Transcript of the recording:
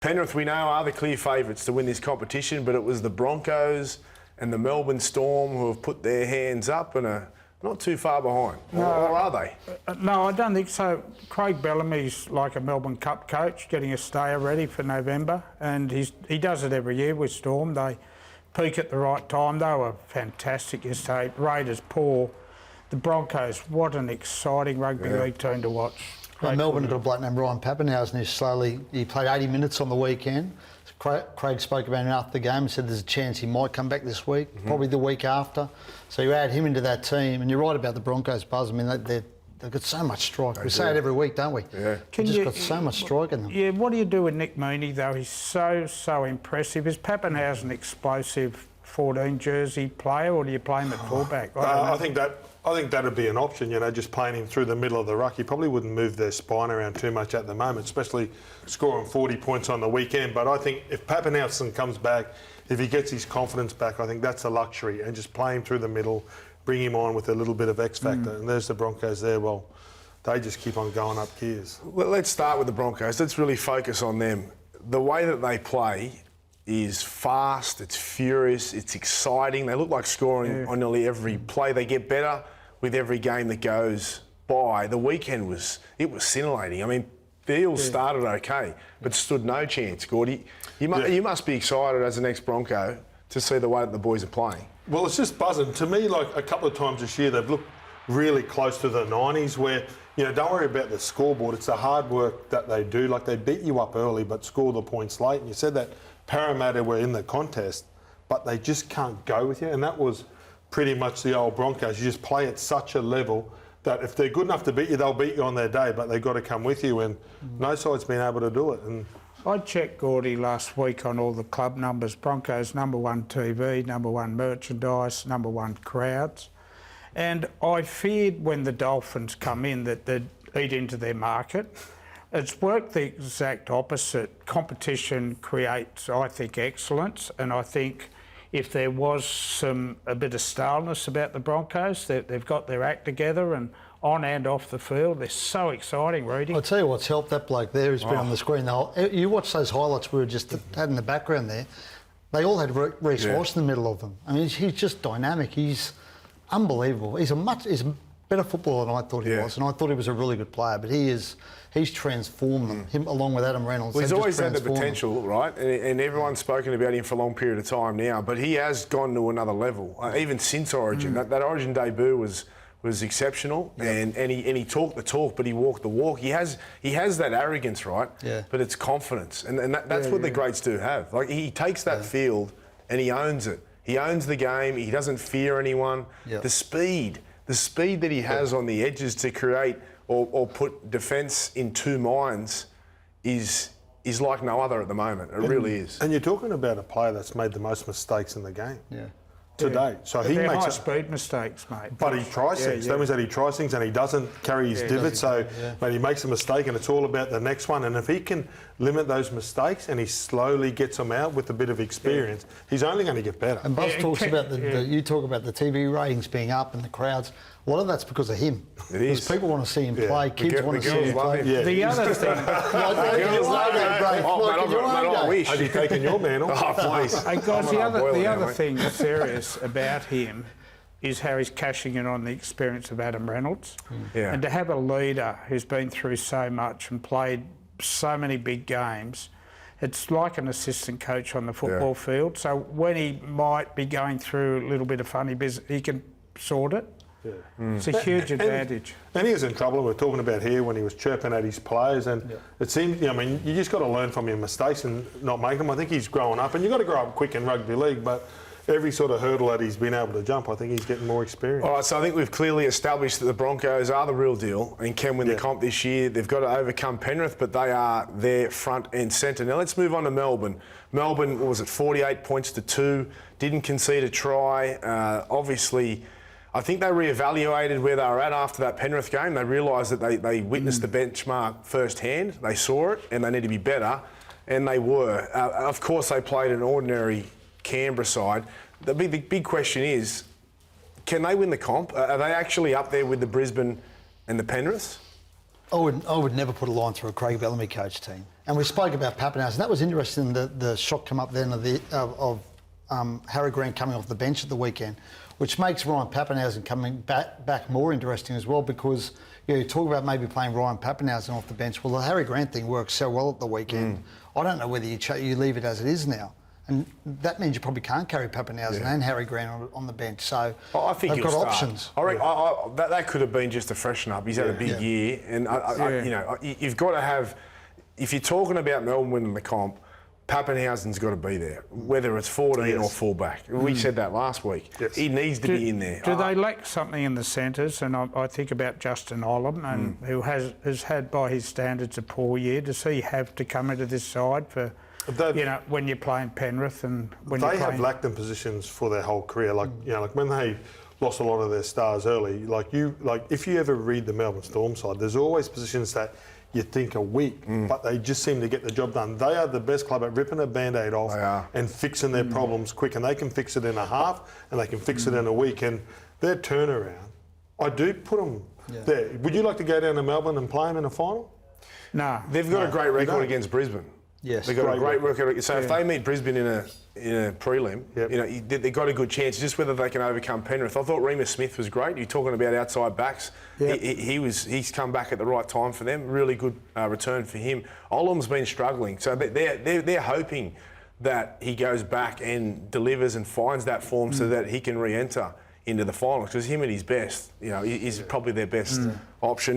Penrith, we know, are the clear favourites to win this competition, but it was the Broncos and the Melbourne Storm who have put their hands up and are not too far behind. No, or are they? No, I don't think so. Craig Bellamy's like a Melbourne Cup coach, getting a stayer ready for November, and he does it every year with Storm. They peak at the right time. They were fantastic yesterday. Raiders poor. The Broncos, what an exciting rugby league team to watch. Melbourne had a bloke named Ryan Papenhuyzen. He played 80 minutes on the weekend. Craig spoke about him after the game and said there's a chance he might come back this week, probably the week after. So you add him into that team, and you're right about the Broncos, Buzz. I mean, they've got so much strike. We say it every week, don't we? Yeah. They've just got so much strike in them. Yeah, what do you do with Nick Mooney, though? He's so impressive. Is Papenhuyzen an explosive 14 jersey player, or do you play him at fullback? I think that'd be an option, just playing him through the middle of the ruck. He probably wouldn't move their spine around too much at the moment, especially scoring 40 points on the weekend. But I think if Papenhuyzen comes back, if he gets his confidence back, I think that's a luxury. And just play him through the middle, bring him on with a little bit of X factor. And there's the Broncos there. Well, they just keep on going up gears. Well, let's start with the Broncos. Let's really focus on them. The way that they play is fast, it's furious, it's exciting. They look like scoring on nearly every play. They get better with every game that goes by. The weekend was scintillating. I mean, the Eels started okay, but stood no chance, Gordy. You must be excited as an ex-Bronco to see the way that the boys are playing. Well, it's just buzzing. To me, like a couple of times this year, they've looked really close to the 90s where, don't worry about the scoreboard. It's the hard work that they do. Like, they beat you up early but score the points late. And you said that Parramatta were in the contest, but they just can't go with you. And that was pretty much the old Broncos. You just play at such a level that if they're good enough to beat you, they'll beat you on their day, but they've got to come with you. And no side's been able to do it. And I checked, Gordy, last week on all the club numbers. Broncos #1 TV, #1 merchandise, #1 crowds. And I feared when the Dolphins come in that they'd eat into their market. It's worked the exact opposite. Competition creates, I think, excellence, and I think if there was a bit of staleness about the Broncos, they've got their act together, and on and off the field, they're so exciting, Reedy. I'll tell you what's helped that bloke there who's been on the screen. You watch those highlights we were just had in the background there. They all had Reece Walsh in the middle of them. I mean, he's just dynamic. He's unbelievable. He's a better footballer than I thought he was, and I thought he was a really good player. But he's transformed them. Him along with Adam Reynolds. Well, he's always had the potential, right? And everyone's spoken about him for a long period of time now. But he has gone to another level, even since Origin. That Origin debut was exceptional, and he talked the talk, but he walked the walk. He has that arrogance, right? Yeah. But it's confidence, and that's what the greats do have. Like, he takes that field and he owns it. He owns the game. He doesn't fear anyone. The speed that he has on the edges to create or put defence in two minds is like no other at the moment. It really is. And you're talking about a player that's made the most mistakes in the game. Today. So he They're makes high-speed mistakes, mate. But he tries things. That means that he tries things and he doesn't carry his divots. So when he makes a mistake and it's all about the next one. And if he can limit those mistakes and he slowly gets them out with a bit of experience, he's only going to get better. And Buzz talks about you talk about the TV ratings being up and the crowds. A lot of that's because of him. It is. Because people want to see him play. Kids want to see him play. The other thing... I wish. Have you taken your mantle? Oh, please. Hey guys, the other thing that's serious about him is how he's cashing in on the experience of Adam Reynolds. And to have a leader who's been through so much and played so many big games, it's like an assistant coach on the football field. So when he might be going through a little bit of funny business, he can sort it. It's a huge advantage. And he was in trouble. We're talking about here when he was chirping at his players, and it seems, you just got to learn from your mistakes and not make them. I think he's growing up, and you've got to grow up quick in rugby league, but every sort of hurdle that he's been able to jump, I think he's getting more experience. All right, so I think we've clearly established that the Broncos are the real deal and can win the comp this year. They've got to overcome Penrith, but they are there front and centre. Now let's move on to Melbourne. Melbourne, what was it, 48 points to 2, didn't concede a try. Obviously, I think they reevaluated where they were at after that Penrith game. They realised that they witnessed the benchmark firsthand. They saw it and they need to be better, and they were. Of course, they played an ordinary Canberra side. The big question is, can they win the comp? Are they actually up there with the Brisbane and the Penrith? I would never put a line through a Craig Bellamy coach team. And we spoke about Papenhuyzen. That was interesting, the shock come up then of Harry Grant coming off the bench at the weekend, which makes Ryan Papenhuyzen coming back more interesting as well, because you talk about maybe playing Ryan Papenhuyzen off the bench. Well, the Harry Grant thing worked so well at the weekend. I don't know whether you leave it as it is now. And that means you probably can't carry Papenhuyzen and Harry Grant on the bench. So I think they've got options. I reckon that could have been just a freshen up. He's had a big year, and you've got to have. If you're talking about Melbourne winning the comp, Papenhuyzen's got to be there, whether it's 14 or fullback. We said that last week. Yes. He needs to be in there. Do they lack something in the centres? And I think about Justin Olam, and who has had, by his standards, a poor year. Does he have to come into this side for, when you're playing Penrith and when they have lacked in positions for their whole career? Like like when they lost a lot of their stars early. If you ever read the Melbourne Storm side, there's always positions that you think are weak, but they just seem to get the job done. They are the best club at ripping a Band-Aid off and fixing their problems quick, and they can fix it in a half and they can fix it in a week. And their turnaround, I do put them there. Would you like to go down to Melbourne and play them in a final? No. They've got a great record against Brisbane. Yes, they've got a great record. So if they meet Brisbane in a prelim, they've got a good chance. Just whether they can overcome Penrith. I thought Remus Smith was great. You're talking about outside backs. Yep. He's come back at the right time for them. Really good return for him. Olam's been struggling, so they're hoping that he goes back and delivers and finds that form so that he can re-enter into the finals, because him at his best, is probably their best option.